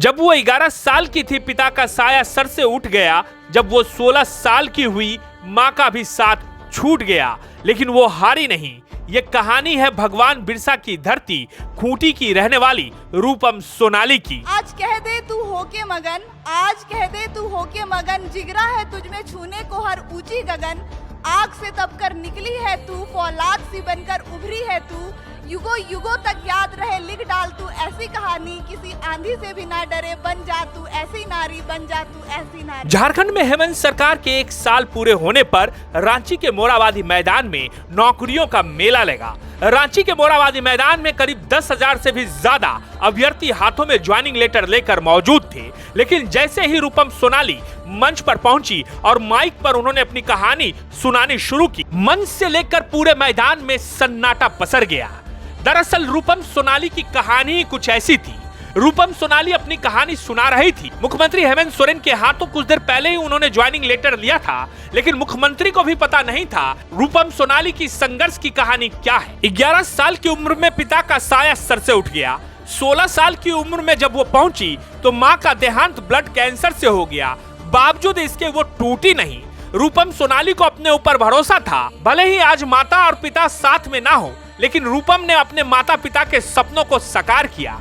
जब वो 11 साल की थी पिता का साया सर से उठ गया। जब वो 16 साल की हुई माँ का भी साथ छूट गया, लेकिन वो हारी नहीं। ये कहानी है भगवान बिरसा की धरती खूंटी की रहने वाली रूपम सोनाली की। आज कह दे तू होके मगन, आज कह दे तू होके मगन, जिगरा है तुझमें छूने को हर ऊंची गगन। आग से तप कर निकली है तू, फौलाद सी बनकर उभरी है तू। युगों युगों तक याद रहे लिख डाल तू ऐसी कहानी, किसी आंधी से भी ना डरे बन जा तू ऐसी नारी, बन जा तू ऐसी नारी। झारखंड में हेमंत सरकार के 1 साल पूरे होने पर रांची के मोराबादी मैदान में नौकरियों का मेला लगा। रांची के मोराबादी मैदान में करीब 10,000 से भी ज्यादा अभ्यर्थी हाथों में ज्वाइनिंग लेटर लेकर मौजूद थे। लेकिन जैसे ही रूपम सोनाली मंच पर पहुंची और माइक पर उन्होंने अपनी कहानी सुनानी शुरू की, मंच से लेकर पूरे मैदान में सन्नाटा पसर गया। दरअसल रूपम सोनाली की कहानी कुछ ऐसी थी। रूपम सोनाली अपनी कहानी सुना रही थी। मुख्यमंत्री हेमंत सोरेन के हाथों कुछ देर पहले ही उन्होंने ज्वाइनिंग लेटर लिया था, लेकिन मुख्यमंत्री को भी पता नहीं था रूपम सोनाली की संघर्ष की कहानी क्या है। 11 साल की उम्र में पिता का साया सर से उठ गया। 16 साल की उम्र में जब वो पहुंची तो माँ का देहांत ब्लड कैंसर से हो गया। बावजूद इसके वो टूटी नहीं। रूपम सोनाली को अपने ऊपर भरोसा था। भले ही आज माता और पिता साथ में ना हो, लेकिन रूपम ने अपने माता पिता के सपनों को साकार किया।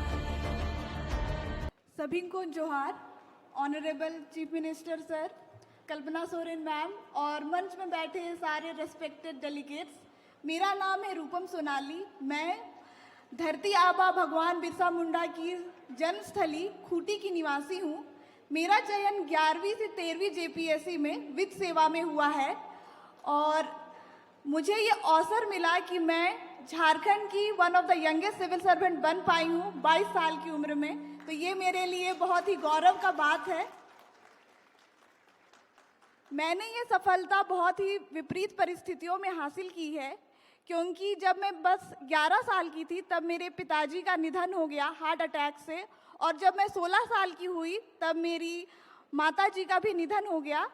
सभी को जोहार। Honourable chief minister sir, Kalpana Soren ma'am और मंच में बैठे सारे रेस्पेक्टेड डेलीगेट्स, मेरा नाम है रूपम सोनाली। मैं धरती आबा भगवान बिरसा मुंडा की जन्मस्थली खूंटी की निवासी हूँ। मेरा चयन 11वीं से 13वीं जेपीएससी में वित्त सेवा में हुआ है और मुझे ये अवसर मिला कि मैं झारखंड की one of the youngest civil servant बन पाई हूँ 22 साल की उम्र में। तो ये मेरे लिए बहुत ही गौरव का बात है। मैंने ये सफलता बहुत ही विपरीत परिस्थितियों में हासिल की है, क्योंकि जब मैं बस 11 साल की थी तब मेरे पिताजी का निधन हो गया हार्ट अटैक से, और जब मैं 16 साल की हुई तब मेरी माताजी का भी निधन हो गया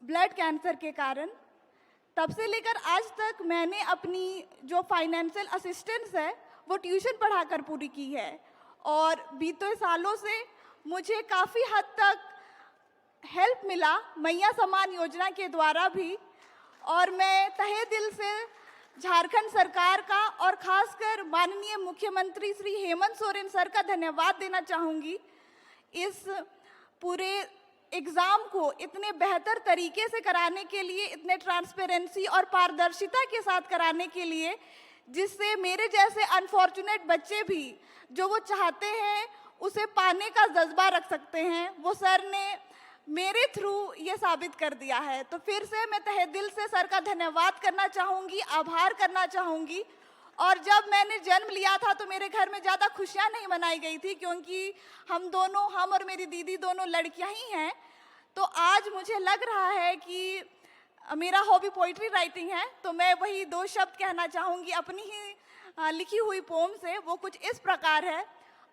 ब्लड कैंसर के कारण। तब से लेकर आज तक मैंने अपनी जो फाइनेंशियल असिस्टेंस है वो ट्यूशन पढ़ाकर पूरी की है, और बीते सालों से मुझे काफ़ी हद तक हेल्प मिला मैया सम्मान योजना के द्वारा भी। और मैं तहे दिल से झारखंड सरकार का और खासकर माननीय मुख्यमंत्री श्री हेमंत सोरेन सर का धन्यवाद देना चाहूँगी। इस पूरे एग्ज़ाम को इतने बेहतर तरीके से कराने के लिए, इतने ट्रांसपेरेंसी और पारदर्शिता के साथ कराने के लिए, जिससे मेरे जैसे अनफॉर्चुनेट बच्चे भी जो वो चाहते हैं उसे पाने का जज्बा रख सकते हैं, वो सर ने मेरे थ्रू ये साबित कर दिया है। तो फिर से मैं तहे दिल से सर का धन्यवाद करना चाहूँगी, आभार करना चाहूँगी। और जब मैंने जन्म लिया था तो मेरे घर में ज़्यादा खुशियाँ नहीं मनाई गई थी, क्योंकि हम और मेरी दीदी दोनों लड़कियाँ ही हैं। तो आज मुझे लग रहा है कि मेरा हॉबी पोइट्री राइटिंग है, तो मैं वही 2 शब्द कहना चाहूँगी अपनी ही लिखी हुई पोम से। वो कुछ इस प्रकार है।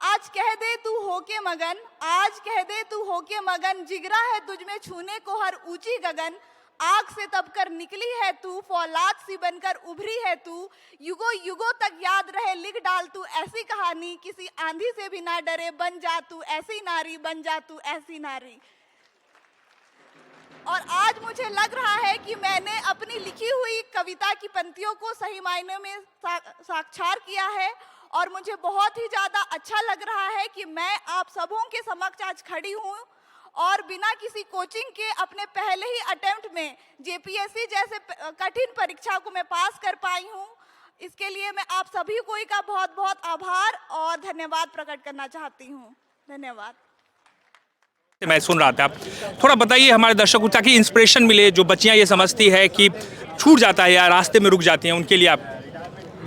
आज कह दे तू होके मगन, आज कह दे तू होके मगन, जिगरा है तुझमें छूने को हर ऊंची गगन। आग से तप कर निकली है तू, फौलाद सी बनकर उभरी है तू। युगों युगों तक याद रहे लिख डाल तू ऐसी कहानी, किसी आंधी से भी ना डरे बन जा तू ऐसी नारी, बन जा तू ऐसी नारी। और आज मुझे लग रहा है कि मैंने अपनी लिखी हुई कविता की पंक्तियों को सही मायने में साक्षार किया है, और मुझे बहुत ही ज़्यादा अच्छा लग रहा है कि मैं आप सबों के समक्ष आज खड़ी हूँ और बिना किसी कोचिंग के अपने पहले ही अटेम्प्ट में जेपीएससी जैसे कठिन परीक्षा को मैं पास कर पाई हूँ। इसके लिए मैं आप सभी को का बहुत बहुत आभार और धन्यवाद प्रकट करना चाहती हूँ। धन्यवाद। मैं सुन रहा था, थोड़ा बताइए हमारे दर्शकों को, ताकि इंस्पिरेशन मिले। जो बच्चियां ये समझती है कि छूट जाता है या रास्ते में रुक जाती हैं, उनके लिए आप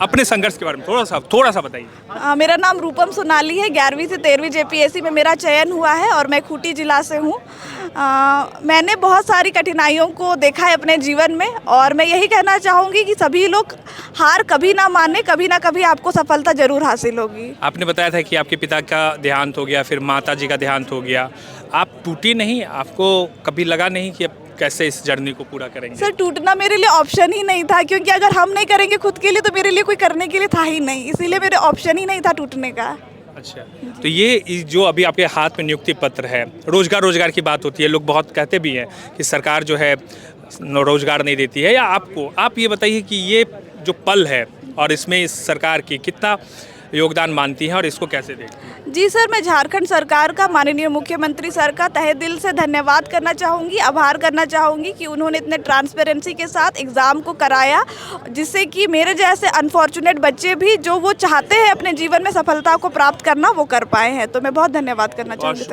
अपने संघर्ष के बारे में थोड़ा सा बताइए। मेरा नाम रूपम सोनाली है। 11वीं से 13वीं जेपीएससी में मेरा चयन हुआ है और मैं खूंटी जिला से हूँ। मैंने बहुत सारी कठिनाइयों को देखा है अपने जीवन में, और मैं यही कहना चाहूँगी कि सभी लोग हार कभी ना माने, कभी ना कभी आपको सफलता जरूर हासिल होगी। आपने बताया था कि आपके पिता का देहांत हो गया, फिर माता जी का देहांत हो गया, आप टूटी नहीं? आपको कभी लगा नहीं कि अब कैसे इस जर्नी को पूरा करेंगे? सर, टूटना मेरे लिए ऑप्शन ही नहीं था, क्योंकि अगर हम नहीं करेंगे खुद के लिए तो मेरे लिए कोई करने के लिए था ही नहीं, इसीलिए मेरे ऑप्शन ही नहीं था टूटने का। अच्छा, तो ये जो अभी आपके हाथ में नियुक्ति पत्र है, रोजगार की बात होती है, लोग बहुत कहते भी हैं कि सरकार जो है रोजगार नहीं देती है, या आपको, आप ये बताइए कि ये जो पल है और इसमें इस सरकार की कितना योगदान मानती हैं और इसको कैसे देखती हैं? जी सर, मैं झारखंड सरकार का, माननीय मुख्यमंत्री सर का तहे दिल से धन्यवाद करना चाहूँगी, आभार करना चाहूँगी कि उन्होंने इतने ट्रांसपेरेंसी के साथ एग्ज़ाम को कराया, जिससे कि मेरे जैसे अनफॉर्चुनेट बच्चे भी जो वो चाहते हैं अपने जीवन में सफलता को प्राप्त करना, वो कर पाए हैं। तो मैं बहुत धन्यवाद करना चाहूँगी।